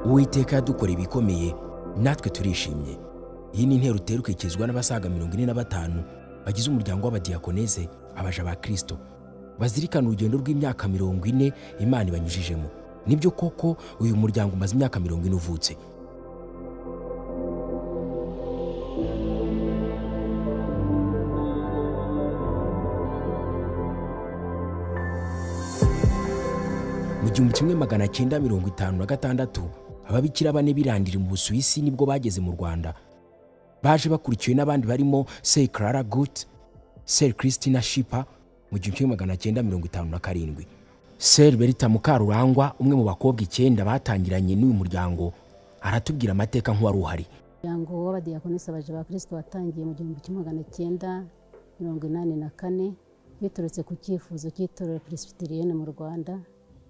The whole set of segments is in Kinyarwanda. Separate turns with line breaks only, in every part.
Uwiteka yadukora ibikomeye natwe turishimye. Iyi ni intero uteruka ikizwa n'abasaga 45 bagize umuryango w'abadiyakoneze abaja ba Kristo bazirikana urugendo rw'imyaka 40 Imana ibanyujijemo. Nibyo koko uyu muryango umaze imyaka 40 uvutse. Mu 1956 ababikira bane birandira mu Busuwisi nibwo bageze mu Rwanda. Baje bakurikiwe n'abandi barimo Sir Clara Gut, Sir Christina Schipper mu 1957. Sir Berita Mukarurangwa umwe mu bakobwa 9 batangiranye n'uyu muryango aratubwira amateka nk'uwari uhari.
Umuryango w'abadiyakonisi abaja ba Kristo watangiye mu 1984 biturutse ku cyifuzo cy'itorero Presbyterienne mu Rwanda.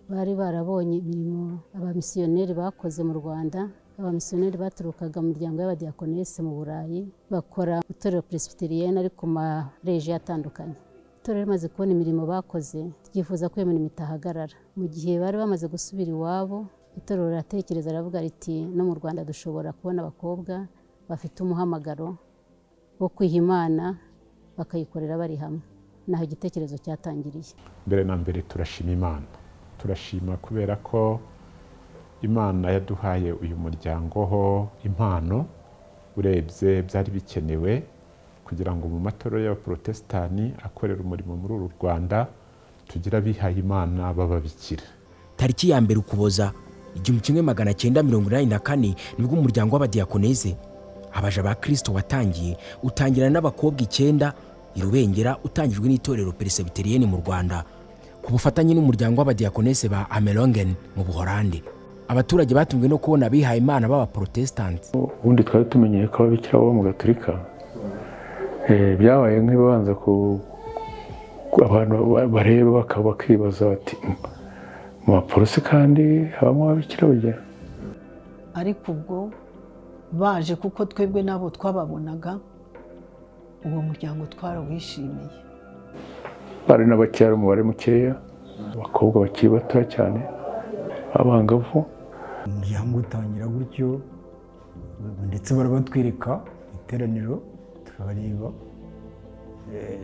Bari barabonye imirimo abamisiyoneri bakoze mu Rwanda. Abamisiyoneri baturukaga mu miryango y'abadiyakonisi mu Burayi bakora itorero Presbyterienne ariko ma reje atandukanye. Itorero rimaze kubona imirimo bakoze ryifuza ko iyo mirimo itahagarara. Mu gihe bari bamaze gusubira iwabo, itorero riratekereza aravuga riti no mu Rwanda dushobora kubona abakobwa bafite umuhamagaro wo kwiha Imana bakayikorera bari hamwe. Naho igitekerezo cyatangiriye.
Mbere na mbere turashima Imana. Turashima kubera ko Imana yaduhaye uyu muryango ho impano urebye byari bikenewe kugira ngo mu matorero y'abaprotestani akorera umurimo muri uru Rwanda tugira bihaye Imana bababikira.
Tariki ya mbere Ukuboza 1984 nibwo umuryango w'abadiyakoneze abaja ba Kristo watangiye utangira n'abakobwa 9 irubengera utangijwe n'itorero Presbyterienne mu Rwanda ku bufatanye n'umuryango w'abadiyakonese ba Amelongen mu Buholandi. Abaturage batumwe no kubona bihaye Imana baba Protestant.
Ubundi twari tumenyeye ko ababikira bo mu Gatolika byabaye nk'ibanza ku abantu bareba bakabakwibaza bati mu bapolisi kandi habamo ababikira burya.
Ariko ubwo baje kuko twebwe nabo twababonaga uwo muryango twarawishimiye.
Bari n'abacyara umubare mukeya, abakobwa bakiri bato cyane, abangavu.
Umuryango utangira gutyo ndetse barabatwereka iteraniro turabareba.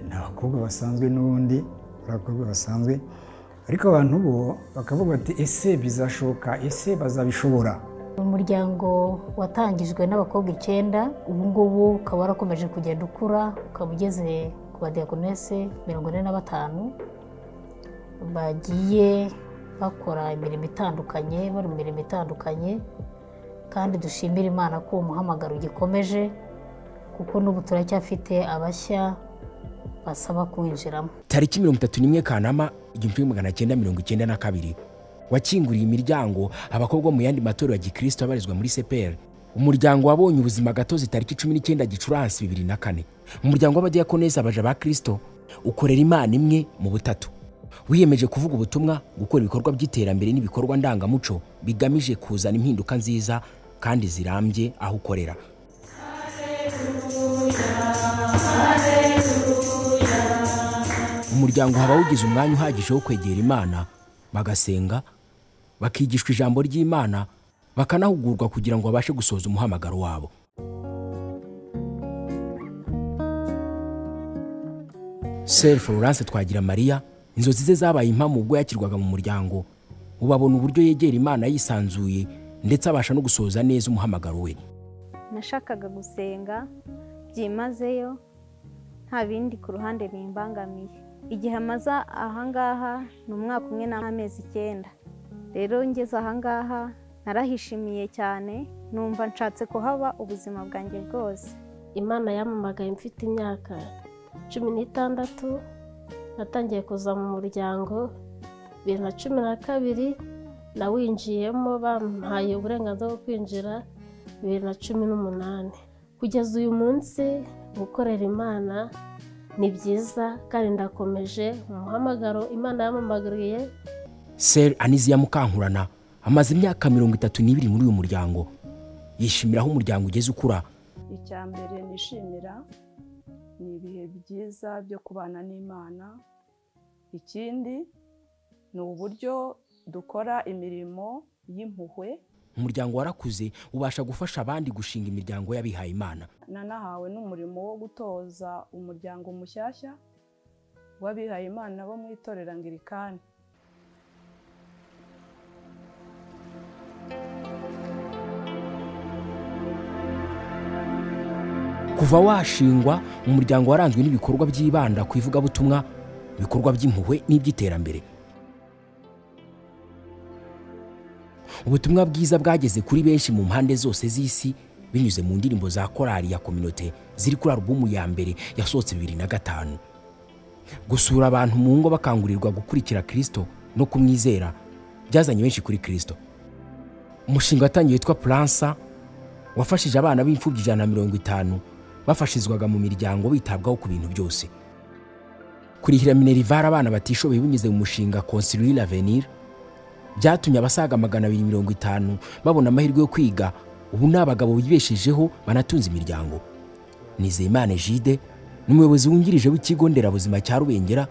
N'abakobwa basanzwe n'ubundi abakobwa basanzwe, ariko abantu bo bakavuga bati ese bizashoboka, ese bazabishobora.
Umuryango watangijwe n'abakobwa 9 ubu ngubu ukaba warakomeje kugenda ukura ukaba ugeze abadiyakonese 45 bagiye bakora imirimo itandukanye, bari mu mirimo itandukanye, kandi dushimira Imana ko umuhamagaro gikomeje kuko n'ubu turacyafite abashya basaba kuwinjiramo.
Tariki 31 Kanama 1992 wakinguriye imiryango abakobwa mu yandi matorero ya Gikristo abarizwa muri CPR. Umuryango wabonye ubuzima gatozi tariki 19 Gicurasi 2004. Umuryango w'abadiyakoneze abaja ba Kristo ukorera Imana imwe mu butatu. Wiyemeje kuvuga ubutumwa, gukora ibikorwa by'iterambere n'ibikorwa ndangamuco bigamije kuzana impinduka nziza kandi zirambye aho ukorera. Umuryango haba ugize umwanya uhagije wo kwegera Imana, bagasenga, bakigishwa ijambo ry'Imana, bakanahugurwa kugira ngo babashe gusoza umuhamagaro wabo. Sir Florence Twagira Maria inzozi ze zabaye impamo ubwo yakirwaga mu muryango, ubabona uburyo yegera Imana yisanzuye ndetse abasha no gusoza neza umuhamagaro we.
Nashakaga gusenga byimazeyo nta bindi ku ruhande bimbangamiye. Igihe amaze ahangaha ni umwaka umwe n'amezi 9. Rero ngeze ahangaha narahishimiye cyane, numva nshatse kuhaba ubuzima bwanjye bwose.
Imana yampamagaye mfite imyaka 16, natangiye kuza mu muryango 2012, nawinjiyemo bampaye uburenganzira bwo kwinjira 2018. Kugeza uyu munsi gukorera Imana ni byiza kandi ndakomeje umuhamagaro Imana yampamagariye.
Sir Anizia Mukankurana amaze imyaka 32 muri uyu muryango. Yishimira aho umuryango ugeze ukura.
Icyambere nishimira ni ibihe byiza byo kubana n'Imana. Ikindi ni uburyo dukora imirimo y'impuhwe.
umuryango warakuze ubasha gufasha abandi gushinga imiryango y'abihaye Imana.
Nanahawe n'umurimo wo gutoza umuryango mushyashya w'abihaye Imana bo mu itorero Anglikani.
Kuva washingwa, umuryango waranzwe n'ibikorwa byibanda ku ivugabutumwa, ibikorwa by'impuhwe n'iby'iterambere. Ubutumwa bwiza bwageze kuri benshi mu mpande zose z'isi binyuze mu ndirimbo za korali ya Communauté ziri kuri alubumu ya mbere yasohotse 2005. Gusura abantu mu ngo bakangurirwa gukurikira Kristo no kumwizera byazanye benshi kuri Kristo. Umushinga watangiye witwa Pransa wafashije abana b'imfubyi 150 bafashizwaga mu miryango bitabwaho ku bintu byose. Kurihira minerivare abana batishoboye binyuze mu mushinga Construire l'avenir byatumye abasaga 250 babona amahirwe yo kwiga. Ubu n'abagabo bibeshejeho banatunze imiryango. Nizeyimana Jide n'umuyobozi wungirije w'ikigo nderabuzima cya Rubengera,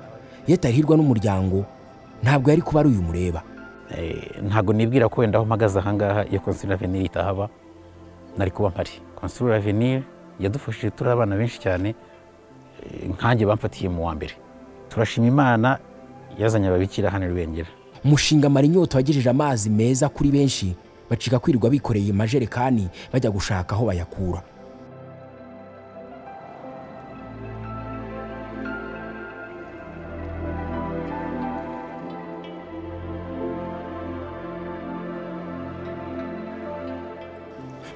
yatahirwa n'umuryango ntabwo yari kuba ari uyu mureba.
Ntago nibwira ko wenda aho mpagaze ahangaha iyo Construire l'avenir itahaba nari kuba mpari. Construire l'avenir yadufashije turi abana benshi cyane, nkanjye bamfatiye mu wa mbere. Turashima Imana yazanye ababikira hano Rubengera.
Umushinga Marinyota wagejeje amazi meza kuri benshi bacika kwirirwa bikoreye majerekani bajya gushaka aho bayakura.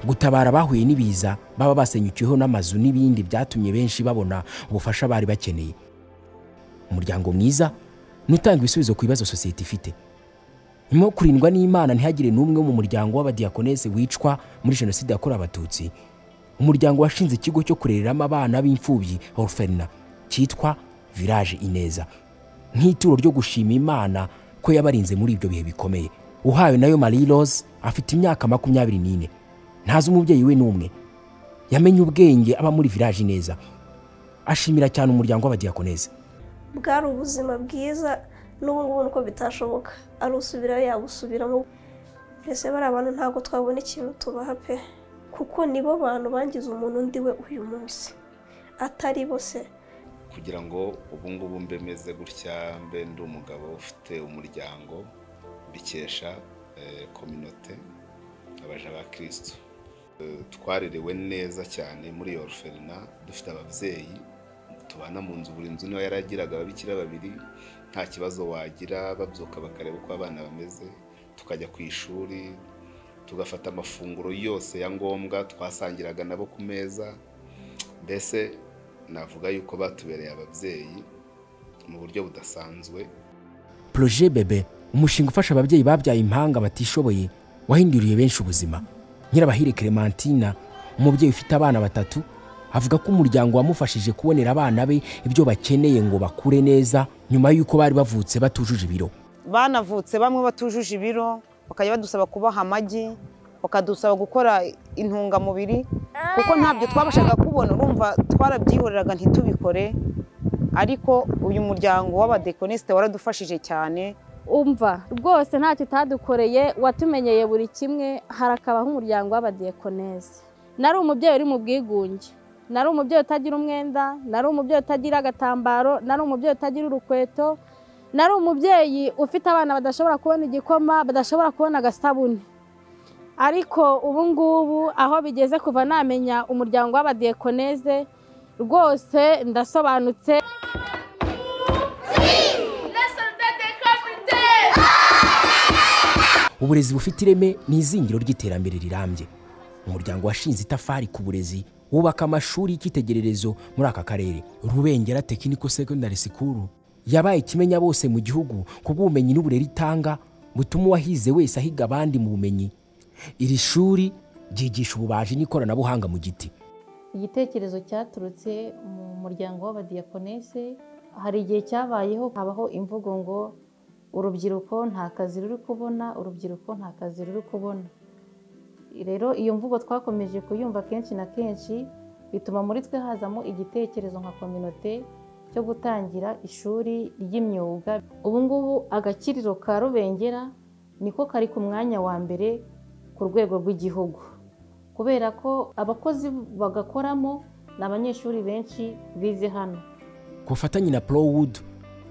Gutabara bahuye n'ibiza baba basenyukiyeho n'amazu n'ibindi byatumye benshi babona ubufasha bari bakeneye. Umuryango mwiza nutanga ibisubizo ku bibazo sosiyete ifite. Nyuma yo kurindwa n'Imana ntihagire n'umwe mu muryango w'abadiakonese wicwa muri jenoside yakorewe Abatutsi, umuryango washinze ikigo cyo kurereramo abana b'imfubyi orphelinat cyitwa Village Ineza, nk'ituro ryo gushima Imana ko yabarinze muri ibyo bihe bikomeye. Uhawe nayo Marie Rose afite imyaka 24. Ntazi umubyeyi we n'umwe. Yamenye ubwenge aba muri Village Ineza. Ashimira cyane umuryango w'abadiakonese.
Bwari ubuzima bwiza n'ubu ngubu nuko bitashoboka. Ari usubirayo yagusubiramo. Ese bari abantu ntabwo twabona ikintu tubaha pe, kuko nibo bantu bangize umuntu ndiwe uyu munsi, atari bose.
Kugira ngo ubu ngubu mbe meze gutya, mbe ndi umugabo ufite umuryango bikesha Communauté abaja ba Kristo. Twarerewe neza cyane muri orphelinat, dufite ababyeyi tubana mu nzu, buri nzu niyo yaragiraga ababikira babiri, nta kibazo wagira, babyuka bakareba uko abana bameze, tukajya ku ishuri, tugafata amafunguro yose ya ngombwa, twasangiraga nabo ku meza. Mbese navuga yuko batubereye ababyeyi mu buryo budasanzwe.
Projet Bebe, umushinga ufasha ababyeyi babyaye impanga batishoboye, wahinduriye benshi ubuzima. Nyirabahire Clementina, umubyeyi ufite abana 3, avuga ko umuryango wamufashije kubonera abana be ibyo bakeneye ngo bakure neza nyuma y'uko bari bavutse batujuje ibiro.
Banavutse bamwe batujuje ibiro, bakajya badusaba kubaha amagi, bakadusaba gukora intungamubiri, kuko ntabyo twabashaga kubona. Urumva twarabyihoreraga ntitubikore, ariko uyu muryango w'abadekoniste waradufashije cyane.
Umva rwose ntacyo utadukoreye, watumenyeye buri kimwe. Harakabaho umuryango w'abadekonese. Nari umubyeyi uri mu bwigunge, nari umubyeyi utagira umwenda, nari umubyeyi utagira agatambaro, nari umubyeyi utagira urukweto, nari umubyeyi ufite abana badashobora kubona igikoma, badashobora kubona agasabuni. Ariko ubu ngubu aho bigeze, kuva namenya umuryango w'abadekonese, rwose ndasobanutse.
Uburezi bufite ireme ni izingiro ry'iterambere rirambye. Umuryango washinze itafari ku burezi, wubaka amashuri y'ikitegererezo muri aka karere. Rubengera Technical Secondary School yabaye kimenya bose mu gihugu kubw'ubumenyi n'uburere itanga butuma uwahize wese ahiga abandi mu bumenyi. Iri shuri ryigisha ububaji n'ikoranabuhanga mu giti.
Igitekerezo cyaturutse mu muryango w'abadiakonese. Hari igihe cyabayeho habaho imvugo ngo urubyiruko nta kazi ruri kubona, urubyiruko nta kazi ruri kubona. Rero iyo mvugo twakomeje kuyumva kenshi na kenshi, bituma muri twe hazamo igitekerezo nka kominote cyo gutangira ishuri ry'imyuga. Ubu ngubu agakiriro ka Rubengera niko kari ku mwanya wa mbere ku rwego rw'igihugu, kubera ko abakozi bagakoramo ni abanyeshuri benshi bize hano.
Ku bufatanye na Prowood,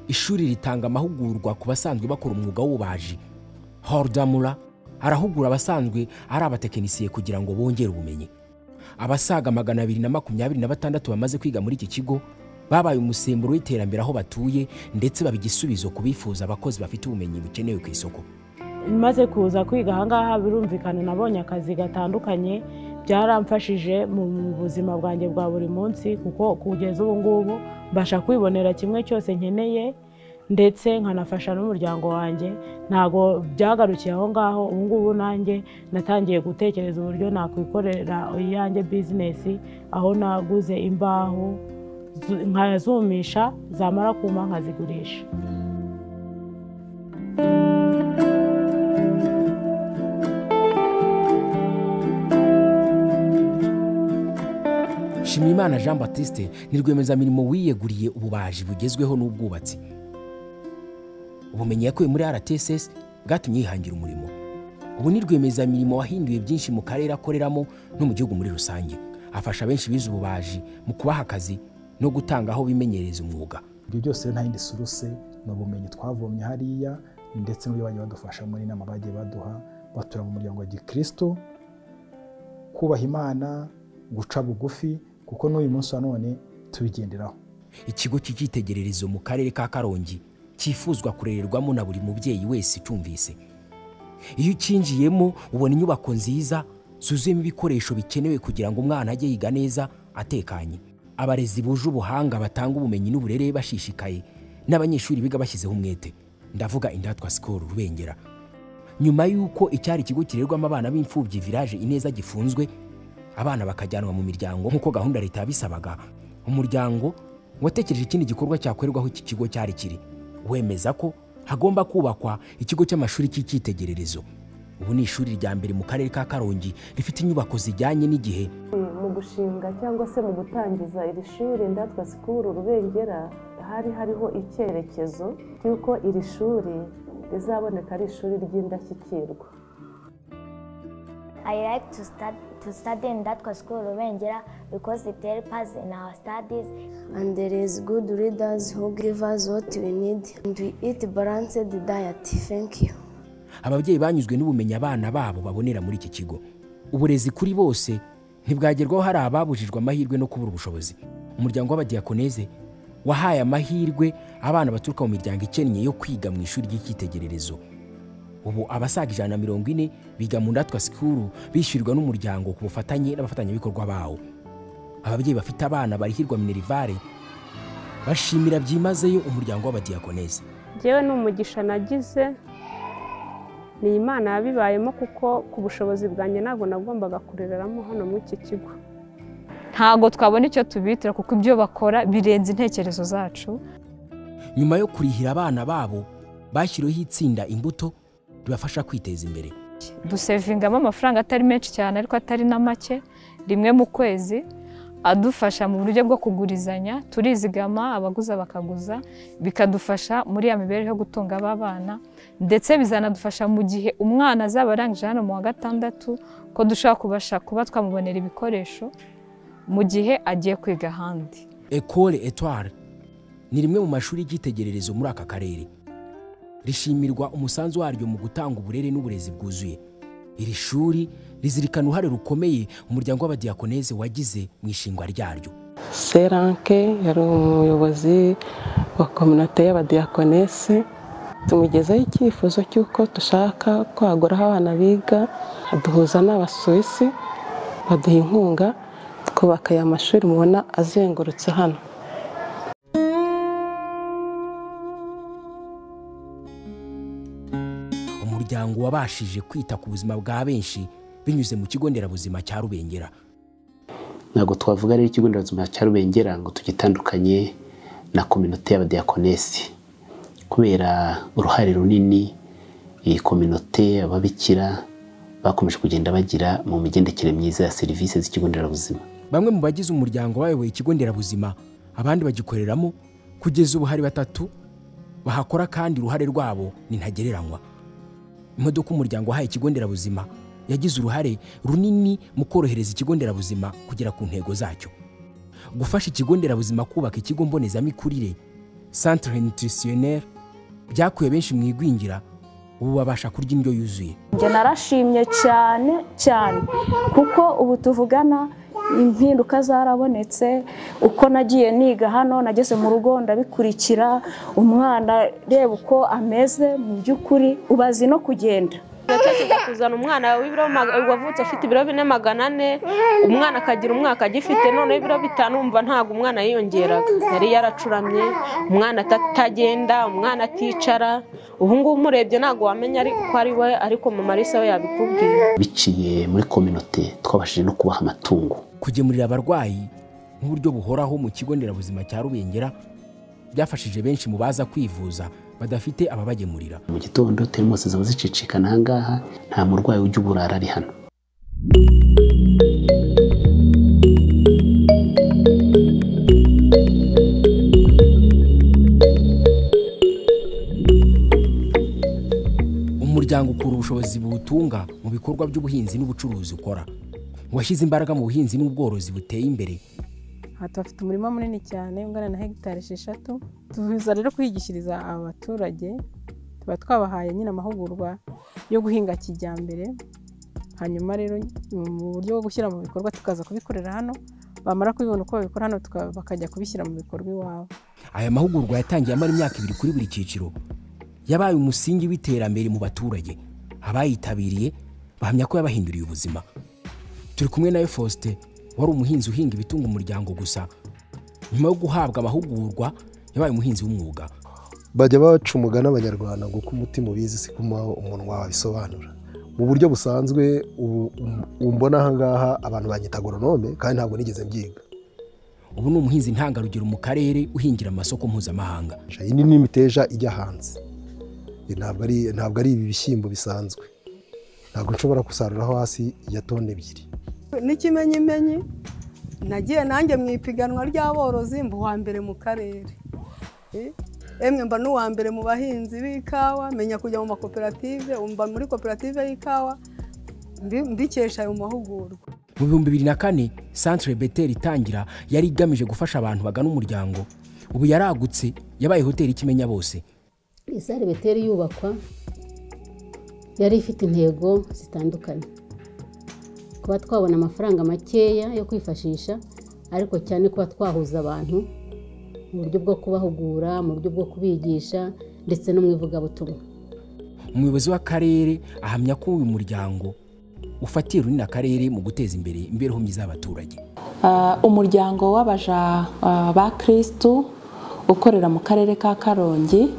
ishuri ritanga amahugurwa ku basanzwe bakora umwuga w'ububaji. Hordamura arahugura abasanzwe ari abatekinisiye kugira ngo bongere ubumenyi. Abasaga 226 bamaze kwiga muri iki kigo babaye umusemburo w'iterambere aho batuye, ndetse baba igisubizo ku bifuza abakozi bafite ubumenyi bukenewe ku isoko.
Maze kuza kwiga ahangaha birumvikana nabonye akazi gatandukanye, byaramfashije mu buzima bwanjye bwa buri munsi, kuko kugeza ubu ngubu mbasha kwibonera kimwe cyose nkeneye, ndetse nkanafasha n'umuryango wanjye. Ntago byagarukiye aho ngaho, ubu ngubu nanjye natangiye gutekereza uburyo nakwikorera iyanjye bizinesi, aho naguze imbaho nkazumisha, zamara kuma nkazigurisha.
Shimimana Jean Baptiste ni rwiyemezamirimo wiyeguriye ububaji bugezweho n'ubwubatsi. Ubumenyi yakuye muri RTSS bwatumye yihangira umurimo. Ubu ni rwiyemezamirimo wahinduye byinshi mu karere akoreramo no mu gihugu muri rusange. Afasha benshi bize ububaji mu kubaha akazi no gutanga aho bimenyereza umwuga.
Ibyo byose nta yindi suruse no bumenyi twavomye hariya, ndetse n'ibyo bagiye badufasha muri inama bagiye baduha, batura mu muryango wa Gikristo, kubaha Imana, guca bugufi, kuko n'uyu munsi wa none tubigenderaho.
Ikigo cy'icyitegererezo mu karere ka Karongi cyifuzwa kurererwamo na buri mubyeyi wese cyumvise. Iyo ukinjiyemo ubona inyubako nziza zuzuyemo ibikoresho bikenewe kugira ngo umwana ajye yiga neza atekanye. Abarezi buje ubuhanga batanga ubumenyi n'uburere bashishikaye, n'abanyeshuri biga bashyizeho umwete. Ndavuga Indatwa School Rubengera. Nyuma y'uko icyari ikigo kirerwamo abana b'imfubyi Village Ineza gifunzwe, abana bakajyanwa mu miryango nk'uko gahunda leta yabisabaga, umuryango watekereje ikindi gikorwa cyakorerwaho iki kigo cyari kiri, wemeza ko hagomba kubakwa ikigo cy'amashuri cy'icyitegererezo. Ubu ni ishuri rya mbere mu karere ka Karongi rifite inyubako zijyanye n'igihe.
Mu gushinga cyangwa se mu gutangiza iri shuri Indatwa School Rubengera, hari hariho icyerekezo cy'uko iri shuri rizaboneka ari ishuri ry'indashyikirwa.
I like to study in Indatwa School Rubengera because it helps us in our studies.
And there is good readers who give us what we need, and we eat balanced diet. Thank you.
Ababyeyi banyuzwe n'ubumenyi abana babo babonera muri iki kigo. Uburezi kuri bose ntibwagerwaho hari ababujijwe amahirwe no kubura ubushobozi. Umuryango w'Abadiyakoneze wahaye amahirwe abana baturuka mu miryango ikennye yo kwiga mu ishuri ry'icyitegererezo. Ubu abasaga 140 biga mu Indatwa School bishyurirwa n'umuryango ku bufatanye n'abafatanyabikorwa bawo. Ababyeyi bafite abana barihirwa Minerivare bashimira byimazeyo umuryango w'Abadiyakoneze.
Jewe n'umugisha nagize, ni Imana yabibayemo, kuko ku bushobozi bwanjye ntabwo nagombaga kurereramo hano mu iki kigo.
Ntago twabona icyo tubitira kuko ibyo bakora birenze intekerezo zacu.
Nyuma yo kurihira abana babo, bashyiriweho itsinda Imbuto ribafasha kwiteza imbere.
Dusevingamo amafaranga atari menshi cyane ariko atari na make, rimwe mu kwezi, adufasha mu buryo bwo kugurizanya, turizigama, abaguza bakaguza, bikadufasha muri ya mibereho yo gutunga abana, ndetse bizanadufasha mu gihe umwana azaba arangije hano mu wa gatandatu, ko dushaka kubasha kuba twamubonera ibikoresho mu gihe agiye kwiga ahandi.
École Étoile ni rimwe mu mashuri y'igitegererezo muri aka karere. Rishimirwa umusanzu waryo mu gutanga uburere n'uburezi bwuzuye. Iri shuri rizirikana uruhare rukomeye umuryango w'Abadiyakoneze wagize mu ishingwa ryaryo.
Seranke yari umuyobozi wa kominote y'Abadiyakoneze. Tumugezaho icyifuzo cy'uko dushaka kwagura aho abana biga, aduhuza n'Abasuwisi baduha inkunga, twubaka aya mashuri mubona azengurutse hano.
Umuryango wabashije kwita ku buzima bwa benshi binyuze mu kigo nderabuzima cya Rubengera.
Ntabwo twavuga rero ikigo nderabuzima cya Rubengera ngo tugitandukanye na kominote y'Abadiyakoneze, kubera uruhare runini iyi kominote ababikira bakomeje kugenda bagira mu migendekere myiza ya serivisi z'ikigo nderabuzima.
bamwe mu bagize umuryango bayoboye ikigo nderabuzima, abandi bagikoreramo. Kugeza ubu hari 3 bahakora kandi uruhare rwabo ni ntagereranywa. Imodoka umuryango wahaye ikigo nderabuzima yagize uruhare runini mu korohereza ikigo nderabuzima kugera ku ntego zacyo. Gufasha ikigo nderabuzima kubaka ikigo mbonezamikurire Centre Nutritionnel byakuye benshi mu igwingira, ubu babasha kurya indyo yuzuye.
Njye narashimye cyane kuko ubu tuvugana impinduka zarabonetse. Uko nagiye niga hano, nageze mu rugo ndabikurikira, umwana reba uko ameze mu by'ukuri, ubazi no kugenda.
Natekereje kuzana umwana wavutse afite ibiro 400, umwana akagira umwaka agifite none ibiro 5, umva ntabwo umwana yiyongeraga, yari yaracuramye, umwana atagenda, umwana aticara. Ubu ngubu umurebye ntabwo wamenya ariko ari we, ariko mu Marisa we yabikubwiye.
Biciye muri communauté twabashije no kubaha amatungo.
Kugemurira abarwayi nk'uburyo buhoraho mu kigo nderabuzima cya Rubengera byafashije benshi mu baza kwivuza badafite ababagemurira.
Mu gitondo terimose zaba zicicikana ahangaha, nta murwayi ujya uburara ari hano. Umuryango ukura ubushobozi buwutunga mu bikorwa by'ubuhinzi n'ubucuruzi ukora. Washyize imbaraga mu buhinzi n'ubworozi buteye imbere.
Hafite umurima munini cyane ungana na hegitari 6. Tuvuza rero kwigishiriza abaturage, tuba twabahaye nyine amahugurwa yo guhinga kijyambere, hanyuma rero mu buryo bwo gushyira mu bikorwa tukaza kubikorera hano, bamara kubibona uko babikora hano bakajya kubishyira mu bikorwa iwabo.
Aya mahugurwa yatangiye amara imyaka 2 kuri buri cyiciro, yabaye umusingi w'iterambere mu baturage. Abayitabiriye bahamya ko yabahinduriye ubuzima. Turi kumwe na Faustin, wari umuhinzi uhinga ibitunga umuryango gusa. Nyuma yo guhabwa amahugurwa yabaye umuhinzi w'umwuga.
Bajya baca umugani abanyarwanda ngo umutima ubizi si kuma umunwa wabisobanura. Mu buryo busanzwe umbona ahangaha abantu banyita agronome kandi ntabwo nigeze mbyiga.
Ubu ni umuhinzi ntangarugero mu karere uhingira amasoko mpuzamahanga.
Iyi ni n'imiteja ijya hanze. Ntabwo ari ibi bishyimbo bisanzwe. Ntabwo nshobora gusaruraho hasi ya tone 2.
N'ikimenyimenyi nagiye nanjye mu ipiganwa ry'aborozi mba uwa mbere mu karere. Emwe mba n'uwa mbere mu bahinzi b'ikawa, menya kujya mu makoperative, mba muri koperative y'ikawa mbikesha ayo mahugurwa.
Mu 2004 Centre Betel itangira yari igamije gufasha abantu bagana umuryango. Ubu yaragutse yabaye hoteli Kimenya bose.
Centre Betel yubakwa yari ifite intego zitandukanye. Kuba twabona amafaranga makeya yo kwifashisha, ariko cyane kuba twahuza abantu mu buryo bwo kubahugura, mu buryo bwo kubigisha ndetse no mu ivugabutumwa.
Umuyobozi w'akarere ahamya ko uyu muryango ufatiye runini akarere mu guteza imbere imibereho myiza y'abaturage.
Umuryango w'abaja ba Kristo ukorera mu karere ka Karongi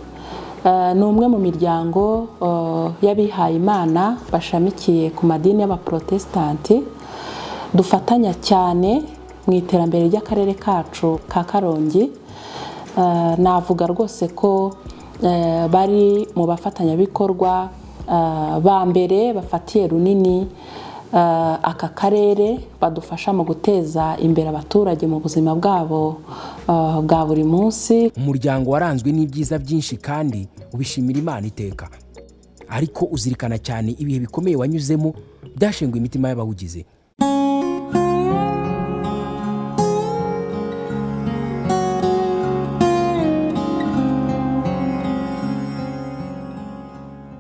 ni umwe mu miryango y'abihaye Imana bashamikiye ku madini y'abaprotestanti. Dufatanya cyane mu iterambere ry'akarere kacu ka Karongi. Navuga rwose ko bari mu bafatanyabikorwa ba mbere bafatiye runini aka karere, badufasha mu guteza imbere abaturage mu buzima bwabo bwa buri munsi.
Umuryango waranzwe n'ibyiza byinshi kandi ubishimira Imana iteka, ariko uzirikana cyane ibihe bikomeye wanyuzemo byashenguye imitima y'abawugize.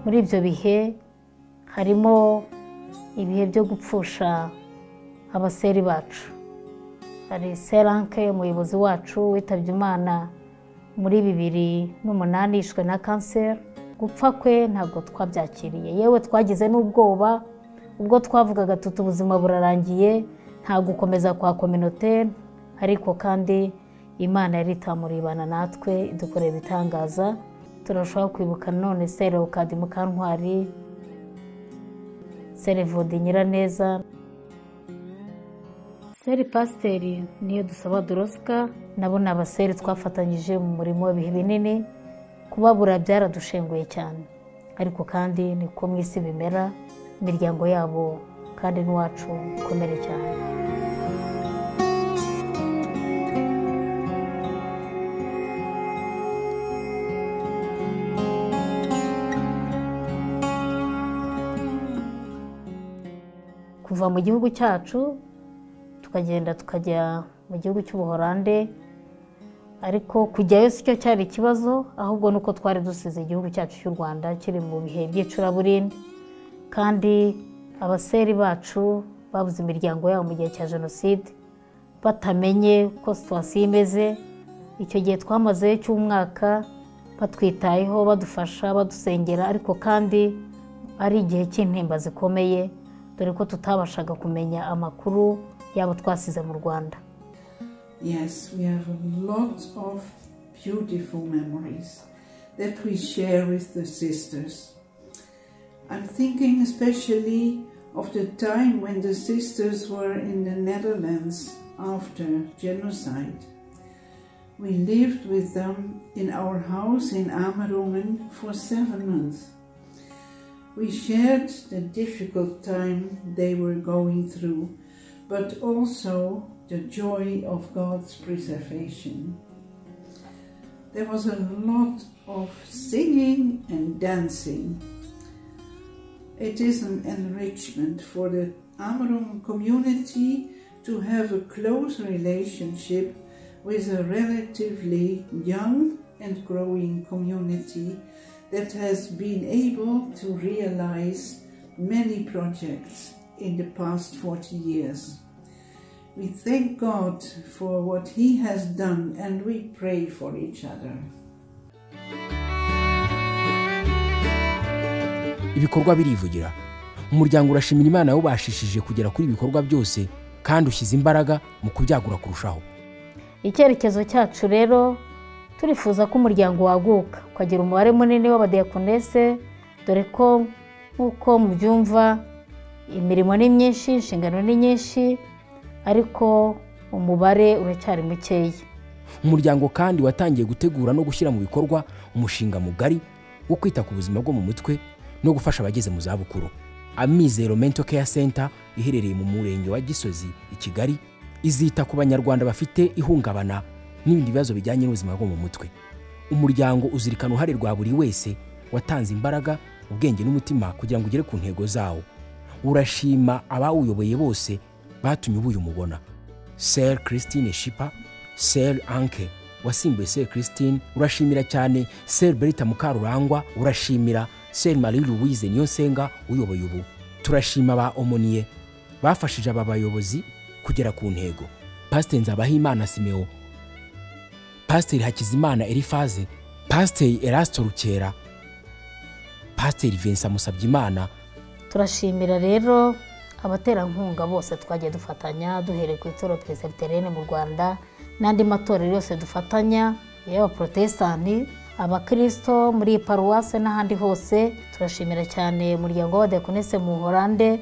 Muri ibyo bihe harimo ibihe byo gupfusha abaseri bacu. Hari Seranke umuyobozi wacu witabye Imana muri 2008 yishwe na kanseri. Gupfa kwe ntabwo twabyakiriye, yewe twagize n'ubwoba ubwo twavugaga tuti ubuzima burarangiye, nta gukomeza kwa communauté, ariko kandi Imana yari itamuribana natwe idukorera ibitangaza. Turashobora kwibuka none Sere Ukadi Mukantwari, Sere Vodi Nyiraneza, Sere Pasiteri niyo dusaba Doroska. Nabo ni abaseri twafatanyije mu murimo w'ibihe binini. Kubabura byaradushenguye cyane, ariko kandi niko mu isi bimera, imiryango yabo kandi n'uwacu ukomere cyane. tuva mu gihugu cyacu tukagenda tukajya mu gihugu cy'Ubuholande, ariko kujyayo si cyo cyari ikibazo, ahubwo nuko twari dusize igihugu cyacu cy'u Rwanda kiri mu bihe by'icuraburindi, kandi abaseri bacu babuze imiryango yabo mu gihe cya jenoside batamenye ko situwasiyo imeze. Icyo gihe twamazeyo cy'umwaka batwitayeho, badufasha, badusengera, ariko kandi ari igihe cy'intimba zikomeye, dore ko tutabashaga kumenya amakuru yabo twasize mu Rwanda.
Yes, we have a lot of beautiful memories that we share with the sisters. I'm thinking especially of the time when the sisters were in the Netherlands after genocide. We lived with them in our house in Amerongen for 7 months. We shared the difficult time they were going through, but also the joy of God's preservation. There was a lot of singing and dancing. It is an enrichment for the Amerongen community to have a close relationship with a relatively young and growing community that has been able to realize many projects in the past 40 years. We thank God for what He has done and we pray for each other.
Ibikorwa birivugira. Umuryango urashimira Imana yawubashishije kugera kuri ibikorwa byose kandi ushyize imbaraga mu kubyagura kurushaho.
Icyerekezo cyacu rero turifuza ko umuryango waguka ukagira umubare munini w'abadiyakonese, dore ko nk'uko mubyumva imirimo ni myinshi, inshingano ni nyinshi, ariko umubare uracyari mukeya.
Umuryango kandi watangiye gutegura no gushyira mu bikorwa umushinga mugari wo kwita ku buzima bwo mu mutwe no gufasha abageze mu zabukuru. Amizero Mental Care Center iherereye mu murenge wa Gisozi i Kigali izita ku banyarwanda bafite ihungabana n'ibindi bibazo bijyanye n'ubuzima bwo mu mutwe. Umuryango uzirikana uruhare rwa buri wese watanze imbaraga, ubwenge n'umutima kugira ngo ugere ku ntego zawo. Urashima abawuyoboye bose batumye ubuye umubona. Sir Christine Shipa, Sir Anke wasimbuye Sir Christine, urashimira cyane Sir Berita Mukarurangwa, urashimira Sir Marie Louise Niyonsenga uyoboye ubu. Turashima ba Omoniye bafashije aba bayobozi kugera ku ntego. Pastor Nzabahimana Simeo, Pastor Hakizimana Elifaze, Pastor Erasto Rukera, Pastor Vincent Musabyimana.
Turashimira rero abaterankunga bose twagiye dufatanya, duhereye ku itorero Presbyterienne mu Rwanda n'andi matorero yose dufatanya, y'abaprotestanti, abakristo muri paruwase n'ahandi hose. Turashimira cyane umuryango w'abadiyakonese mu Buholande.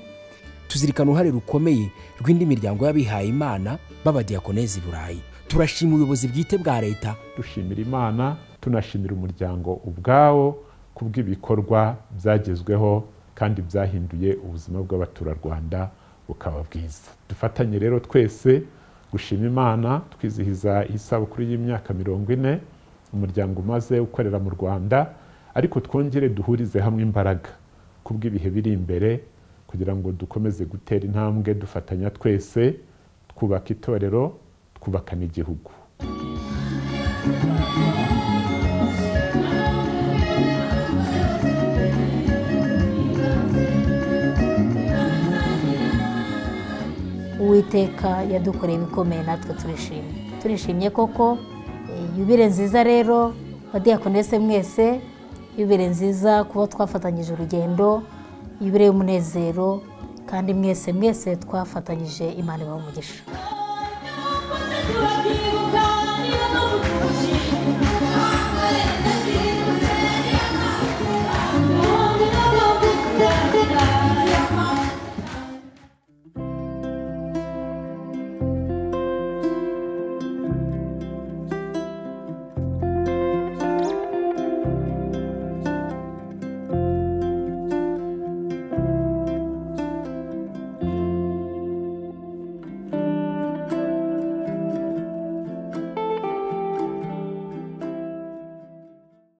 Tuzirikana uruhare rukomeye rw'indi miryango y'abihaye Imana b'abadiyakonese i Burayi. Turashima ubuyobozi bwite bwa leta.
Dushimira Imana, tunashimira umuryango ubwawo kubw'ibikorwa byagezweho kandi byahinduye ubuzima bw'abaturarwanda bukaba bwiza. Dufatanye rero twese gushima Imana twizihiza isabukuru y'imyaka 40 umuryango umaze ukorera mu Rwanda, ariko twongere duhurize hamwe imbaraga kubw'ibihe biri imbere kugira ngo dukomeze gutera intambwe dufatanya twese twubaka itorero, twubaka n'igihugu.
Uwiteka yadukoreye ibikomeye natwe turishimye koko. Yubile nziza rero badiyakonese mwese, yubile nziza kuba twafatanyije urugendo, yubile y'umunezero, kandi mwese twafatanyije Imana ibahe umugisha.